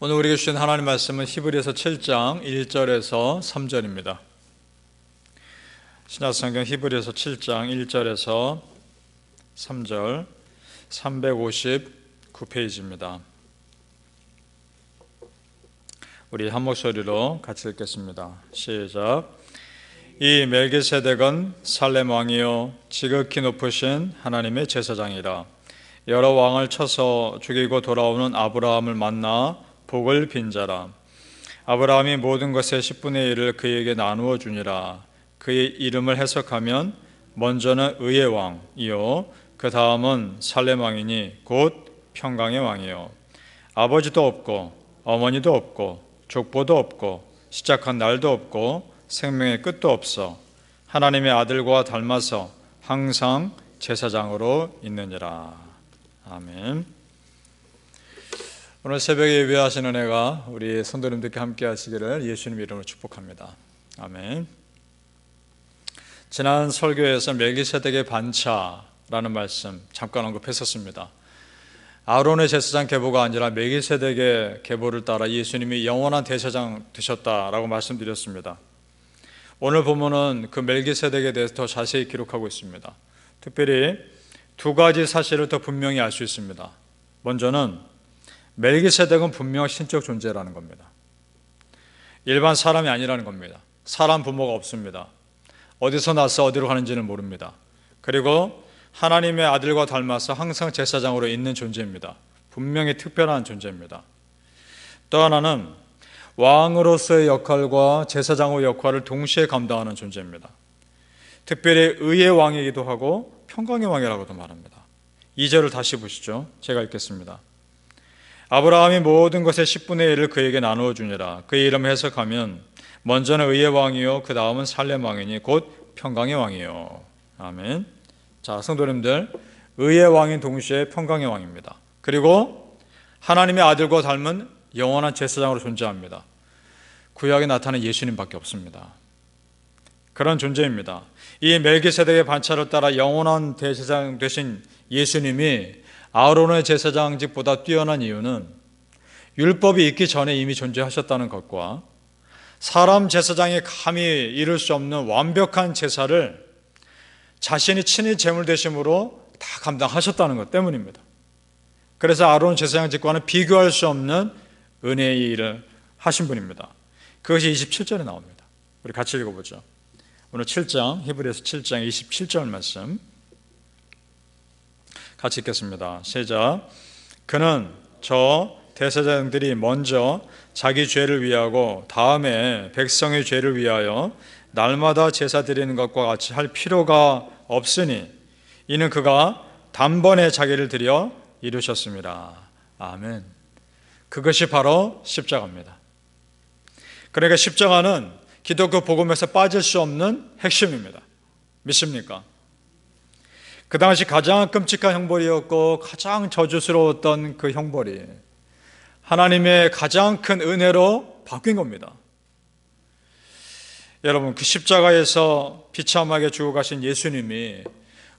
오늘 우리에게 주신 하나님 말씀은 히브리서 7장 1절에서 3절입니다. 신약성경 히브리서 7장 1절에서 3절 359페이지입니다. 우리 한 목소리로 같이 읽겠습니다. 시작. 이 멜기세덱은 살렘 왕이요 지극히 높으신 하나님의 제사장이라. 여러 왕을 쳐서 죽이고 돌아오는 아브라함을 만나 복을 빈 자라. 아브라함이 모든 것의 10분의 1을 그에게 나누어 주니라. 그의 이름을 해석하면 먼저는 의의 왕이요 그 다음은 살렘 왕이니 곧 평강의 왕이요 아버지도 없고 어머니도 없고 족보도 없고 시작한 날도 없고 생명의 끝도 없어 하나님의 아들과 닮아서 항상 제사장으로 있느니라. 아멘. 오늘 새벽에 예배하시는 은혜가 우리 성도님들께 함께 하시기를 예수님 이름으로 축복합니다. 아멘. 지난 설교에서 멜기세덱의 반차라는 말씀 잠깐 언급했었습니다. 아론의 제사장 계보가 아니라 멜기세덱의 계보를 따라 예수님이 영원한 대제사장 되셨다라고 말씀드렸습니다. 오늘 본문은 그 멜기세덱에 대해서 더 자세히 기록하고 있습니다. 특별히 두 가지 사실을 더 분명히 알 수 있습니다. 먼저는 멜기세덱은 분명 신적 존재라는 겁니다. 일반 사람이 아니라는 겁니다. 사람 부모가 없습니다. 어디서 나서 어디로 가는지는 모릅니다. 그리고 하나님의 아들과 닮아서 항상 제사장으로 있는 존재입니다. 분명히 특별한 존재입니다. 또 하나는 왕으로서의 역할과 제사장의 역할을 동시에 감당하는 존재입니다. 특별히 의의 왕이기도 하고 평강의 왕이라고도 말합니다. 2절을 다시 보시죠. 제가 읽겠습니다. 아브라함이 모든 것의 10분의 1을 그에게 나누어 주니라. 그의 이름을 해석하면 먼저는 의의 왕이요 그 다음은 살렘 왕이니 곧 평강의 왕이요. 아멘. 자, 성도님들, 의의 왕인 동시에 평강의 왕입니다. 그리고 하나님의 아들과 닮은 영원한 제사장으로 존재합니다. 구약에 나타난 예수님밖에 없습니다. 그런 존재입니다. 이 멜기세덱의 반차를 따라 영원한 대제사장 되신 예수님이 아론의 제사장직보다 뛰어난 이유는 율법이 있기 전에 이미 존재하셨다는 것과 사람 제사장이 감히 이룰 수 없는 완벽한 제사를 자신이 친히 제물 대심으로 다 감당하셨다는 것 때문입니다. 그래서 아론 제사장직과는 비교할 수 없는 은혜의 일을 하신 분입니다. 그것이 27절에 나옵니다. 우리 같이 읽어보죠. 오늘 7장 히브리서 7장 27절 말씀 같이 읽겠습니다. 시작. 그는 저 대제사장들이 먼저 자기 죄를 위하고 다음에 백성의 죄를 위하여 날마다 제사 드리는 것과 같이 할 필요가 없으니 이는 그가 단번에 자기를 드려 이루셨습니다. 아멘. 그것이 바로 십자가입니다. 그러니까 십자가는 기독교 복음에서 빠질 수 없는 핵심입니다. 믿습니까? 그 당시 가장 끔찍한 형벌이었고 가장 저주스러웠던 그 형벌이 하나님의 가장 큰 은혜로 바뀐 겁니다. 여러분, 그 십자가에서 비참하게 죽어가신 예수님이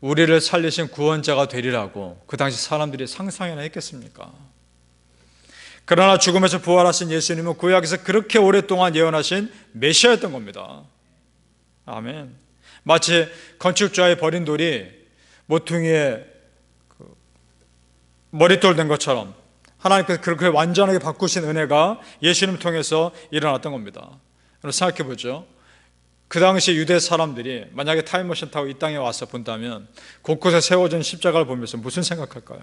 우리를 살리신 구원자가 되리라고 그 당시 사람들이 상상이나 했겠습니까? 그러나 죽음에서 부활하신 예수님은 구약에서 그렇게 오랫동안 예언하신 메시아였던 겁니다. 아멘. 마치 건축자의 버린 돌이 모퉁이에 머릿돌 된 것처럼 하나님께서 그렇게 완전하게 바꾸신 은혜가 예수님을 통해서 일어났던 겁니다. 생각해보죠. 그 당시 유대 사람들이 만약에 타임머신 타고 이 땅에 와서 본다면 곳곳에 세워진 십자가를 보면서 무슨 생각할까요?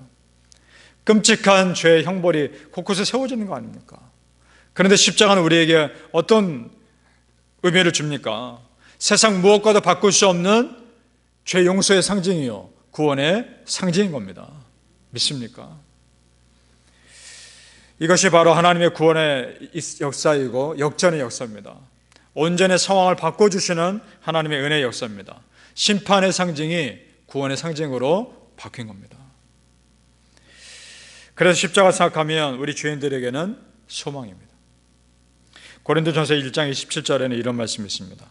끔찍한 죄의 형벌이 곳곳에 세워지는 거 아닙니까? 그런데 십자가는 우리에게 어떤 의미를 줍니까? 세상 무엇과도 바꿀 수 없는 죄 용서의 상징이요 구원의 상징인 겁니다. 믿습니까? 이것이 바로 하나님의 구원의 역사이고 역전의 역사입니다. 온전의 상황을 바꿔주시는 하나님의 은혜의 역사입니다. 심판의 상징이 구원의 상징으로 바뀐 겁니다. 그래서 십자가 생각하면 우리 죄인들에게는 소망입니다. 고린도전서 1장 27절에는 이런 말씀이 있습니다.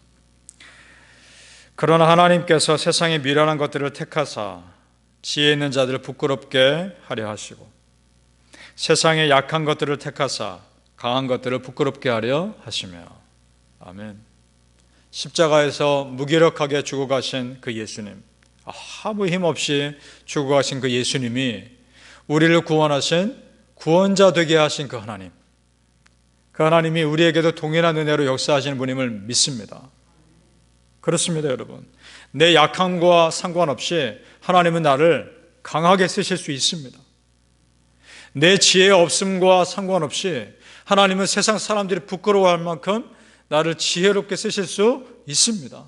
그러나 하나님께서 세상의 미련한 것들을 택하사 지혜 있는 자들을 부끄럽게 하려 하시고 세상의 약한 것들을 택하사 강한 것들을 부끄럽게 하려 하시며. 아멘. 십자가에서 무기력하게 죽어가신 그 예수님, 아무 힘없이 죽어가신 그 예수님이 우리를 구원하신 구원자 되게 하신 그 하나님, 그 하나님이 우리에게도 동일한 은혜로 역사하시는 분임을 믿습니다. 그렇습니다, 여러분. 내 약함과 상관없이 하나님은 나를 강하게 쓰실 수 있습니다. 내 지혜 없음과 상관없이 하나님은 세상 사람들이 부끄러워할 만큼 나를 지혜롭게 쓰실 수 있습니다.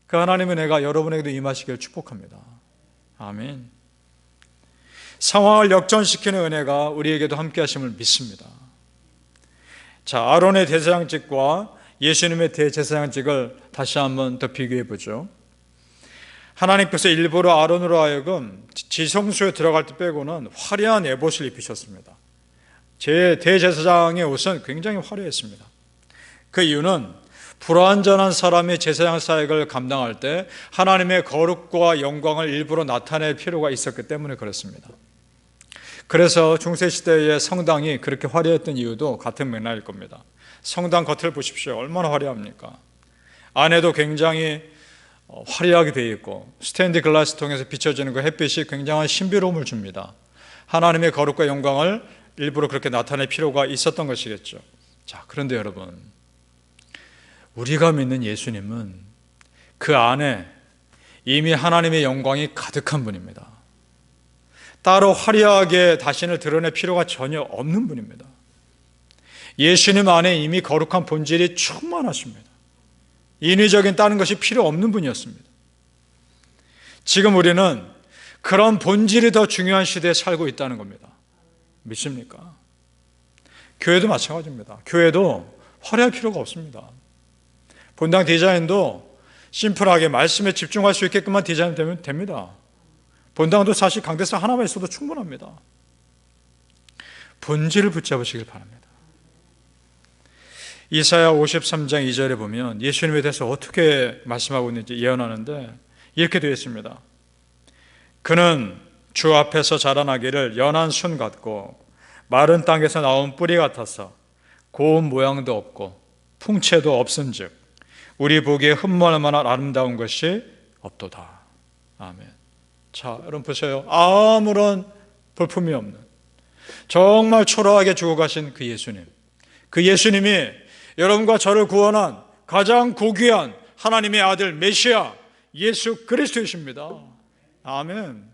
그 하나님의 은혜가 여러분에게도 임하시길 축복합니다. 아멘. 상황을 역전시키는 은혜가 우리에게도 함께 하심을 믿습니다. 자, 아론의 대제사장직과 예수님의 대제사장직을 다시 한번 더 비교해 보죠. 하나님께서 일부러 아론으로 하여금 지성소에 들어갈 때 빼고는 화려한 에봇을 입히셨습니다. 제 대제사장의 옷은 굉장히 화려했습니다. 그 이유는 불완전한 사람이 제사장 사역을 감당할 때 하나님의 거룩과 영광을 일부러 나타낼 필요가 있었기 때문에 그렇습니다. 그래서 중세시대의 성당이 그렇게 화려했던 이유도 같은 맥락일 겁니다. 성당 겉을 보십시오. 얼마나 화려합니까? 안에도 굉장히 화려하게 되어 있고 스테인드 글라스 통해서 비춰지는 그 햇빛이 굉장한 신비로움을 줍니다. 하나님의 거룩과 영광을 일부러 그렇게 나타낼 필요가 있었던 것이겠죠. 자, 그런데 여러분, 우리가 믿는 예수님은 그 안에 이미 하나님의 영광이 가득한 분입니다. 따로 화려하게 자신을 드러낼 필요가 전혀 없는 분입니다. 예수님 안에 이미 거룩한 본질이 충만하십니다. 인위적인 다른 것이 필요 없는 분이었습니다. 지금 우리는 그런 본질이 더 중요한 시대에 살고 있다는 겁니다. 믿습니까? 교회도 마찬가지입니다. 교회도 화려할 필요가 없습니다. 본당 디자인도 심플하게 말씀에 집중할 수 있게끔만 디자인되면 됩니다. 본당도 사실 강대상 하나만 있어도 충분합니다. 본질을 붙잡으시길 바랍니다. 이사야 53장 2절에 보면 예수님에 대해서 어떻게 말씀하고 있는지 예언하는데 이렇게 되어 있습니다. 그는 주 앞에서 자라나기를 연한 순 같고 마른 땅에서 나온 뿌리 같아서 고운 모양도 없고 풍채도 없은즉 우리 보기에 흠모할 만한 아름다운 것이 없도다. 아멘. 자, 여러분 보세요. 아무런 볼품이 없는 정말 초라하게 죽어가신 그 예수님, 그 예수님이 여러분과 저를 구원한 가장 고귀한 하나님의 아들 메시아 예수 그리스도이십니다. 아멘.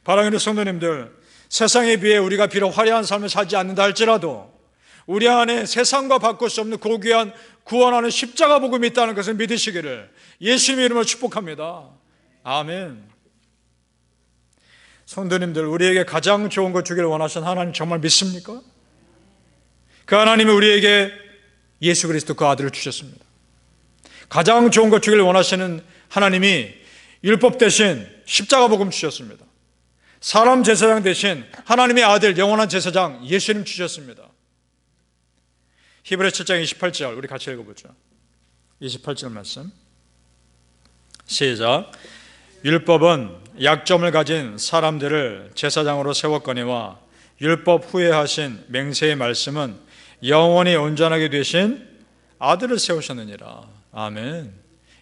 사랑하는 성도님들, 세상에 비해 우리가 비록 화려한 삶을 살지 않는다 할지라도 우리 안에 세상과 바꿀 수 없는 고귀한 구원하는 십자가 복음이 있다는 것을 믿으시기를 예수님의 이름으로 축복합니다. 아멘. 성도님들, 우리에게 가장 좋은 것 주기를 원하시는 하나님 정말 믿습니까? 그 하나님이 우리에게 예수 그리스도 그 아들을 주셨습니다. 가장 좋은 것 주기를 원하시는 하나님이 율법 대신 십자가 복음 주셨습니다. 사람 제사장 대신 하나님의 아들 영원한 제사장 예수님 주셨습니다. 히브리 7장 28절 우리 같이 읽어보죠. 28절 말씀 시작. 율법은 약점을 가진 사람들을 제사장으로 세웠거니와 율법 후에 하신 맹세의 말씀은 영원히 온전하게 되신 아들을 세우셨느니라. 아멘.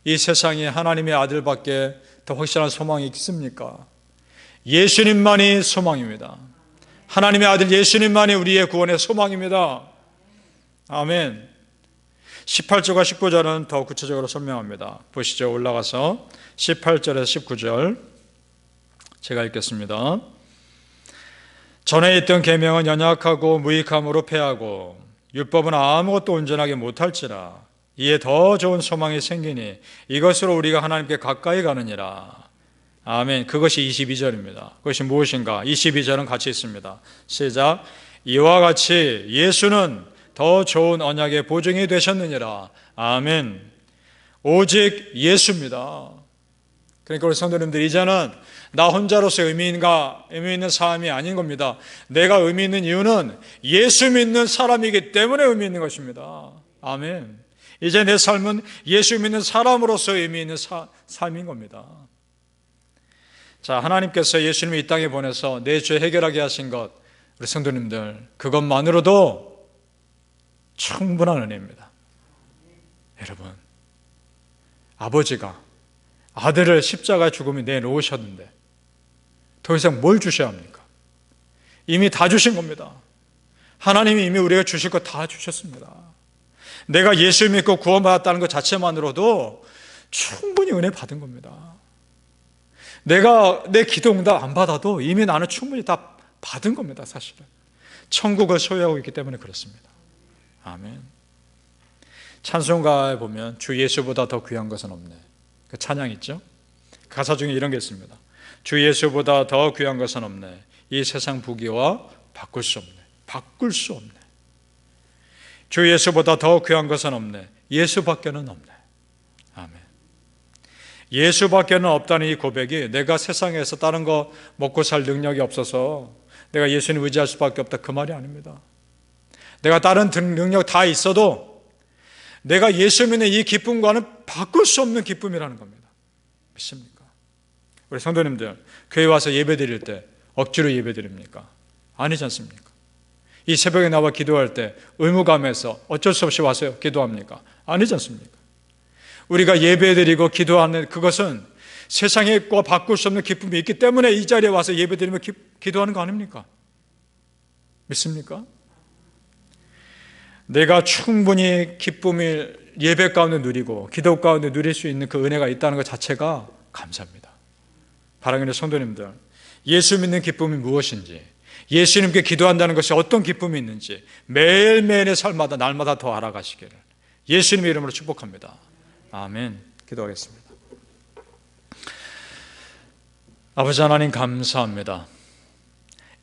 이 세상에 하나님의 아들밖에 더 확실한 소망이 있습니까? 예수님만이 소망입니다. 하나님의 아들 예수님만이 우리의 구원의 소망입니다. 아멘. 18절과 19절은 더 구체적으로 설명합니다. 보시죠. 올라가서 18절에서 19절 제가 읽겠습니다. 전에 있던 계명은 연약하고 무익함으로 패하고 율법은 아무것도 온전하게 못할지라 이에 더 좋은 소망이 생기니 이것으로 우리가 하나님께 가까이 가느니라. 아멘. 그것이 22절입니다. 그것이 무엇인가? 22절은 같이 있습니다. 시작. 이와 같이 예수는 더 좋은 언약의 보증이 되셨느니라. 아멘. 오직 예수입니다. 그러니까 우리 성도님들, 이제는 나 혼자로서 의미 있는 삶이 아닌 겁니다. 내가 의미 있는 이유는 예수 믿는 사람이기 때문에 의미 있는 것입니다. 아멘. 이제 내 삶은 예수 믿는 사람으로서 의미 있는 삶인 겁니다. 자, 하나님께서 예수님을 이 땅에 보내서 내 죄 해결하게 하신 것 우리 성도님들, 그것만으로도 충분한 은혜입니다. 여러분, 아버지가 아들을 십자가 죽음에 내놓으셨는데 더 이상 뭘 주셔야 합니까? 이미 다 주신 겁니다. 하나님이 이미 우리가 주실 거 다 주셨습니다. 내가 예수 믿고 구원받았다는 것 자체만으로도 충분히 은혜 받은 겁니다. 내가 내 기도 응답 안 받아도 이미 나는 충분히 다 받은 겁니다. 사실은 천국을 소유하고 있기 때문에 그렇습니다. 아멘. 찬송가에 보면 주 예수보다 더 귀한 것은 없네, 그 찬양 있죠? 가사 중에 이런 게 있습니다. 주 예수보다 더 귀한 것은 없네, 이 세상 부귀와 바꿀 수 없네. 바꿀 수 없네. 주 예수보다 더 귀한 것은 없네. 예수밖에는 없네. 아멘. 예수밖에는 없다는 이 고백이 내가 세상에서 다른 거 먹고 살 능력이 없어서 내가 예수님 의지할 수밖에 없다, 그 말이 아닙니다. 내가 다른 능력 다 있어도 내가 예수 믿는 이 기쁨과는 바꿀 수 없는 기쁨이라는 겁니다. 믿습니까? 우리 성도님들, 교회 와서 예배 드릴 때 억지로 예배 드립니까? 아니지 않습니까? 이 새벽에 나와 기도할 때 의무감에서 어쩔 수 없이 와서 기도합니까? 아니지 않습니까? 우리가 예배드리고 기도하는 그것은 세상과 바꿀 수 없는 기쁨이 있기 때문에 이 자리에 와서 예배드리며 기도하는 거 아닙니까? 믿습니까? 내가 충분히 기쁨을 예배 가운데 누리고 기도 가운데 누릴 수 있는 그 은혜가 있다는 것 자체가 감사합니다. 사랑하는 성도님들, 예수 믿는 기쁨이 무엇인지, 예수님께 기도한다는 것이 어떤 기쁨이 있는지 매일매일의 삶마다 날마다 더 알아가시기를 예수님의 이름으로 축복합니다. 아멘. 기도하겠습니다. 아버지 하나님, 감사합니다.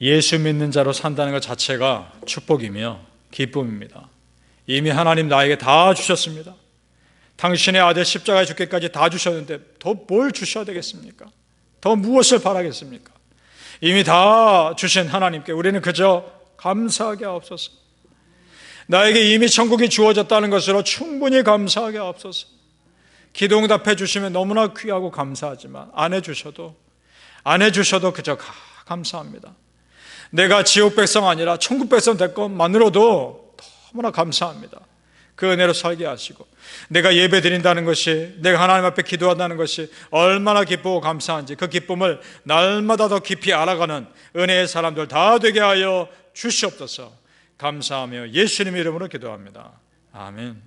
예수 믿는 자로 산다는 것 자체가 축복이며 기쁨입니다. 이미 하나님 나에게 다 주셨습니다. 당신의 아들 십자가에 죽기까지 다 주셨는데 더 뭘 주셔야 되겠습니까? 더 무엇을 바라겠습니까? 이미 다 주신 하나님께 우리는 그저 감사하게 하옵소서. 나에게 이미 천국이 주어졌다는 것으로 충분히 감사하게 하옵소서. 기도 응답해 주시면 너무나 귀하고 감사하지만 안 해주셔도 그저 감사합니다. 내가 지옥 백성 아니라 천국 백성 될 것만으로도 너무나 감사합니다. 그 은혜로 살게 하시고 내가 예배 드린다는 것이, 내가 하나님 앞에 기도한다는 것이 얼마나 기쁘고 감사한지 그 기쁨을 날마다 더 깊이 알아가는 은혜의 사람들 다 되게 하여 주시옵소서. 감사하며 예수님의 이름으로 기도합니다. 아멘.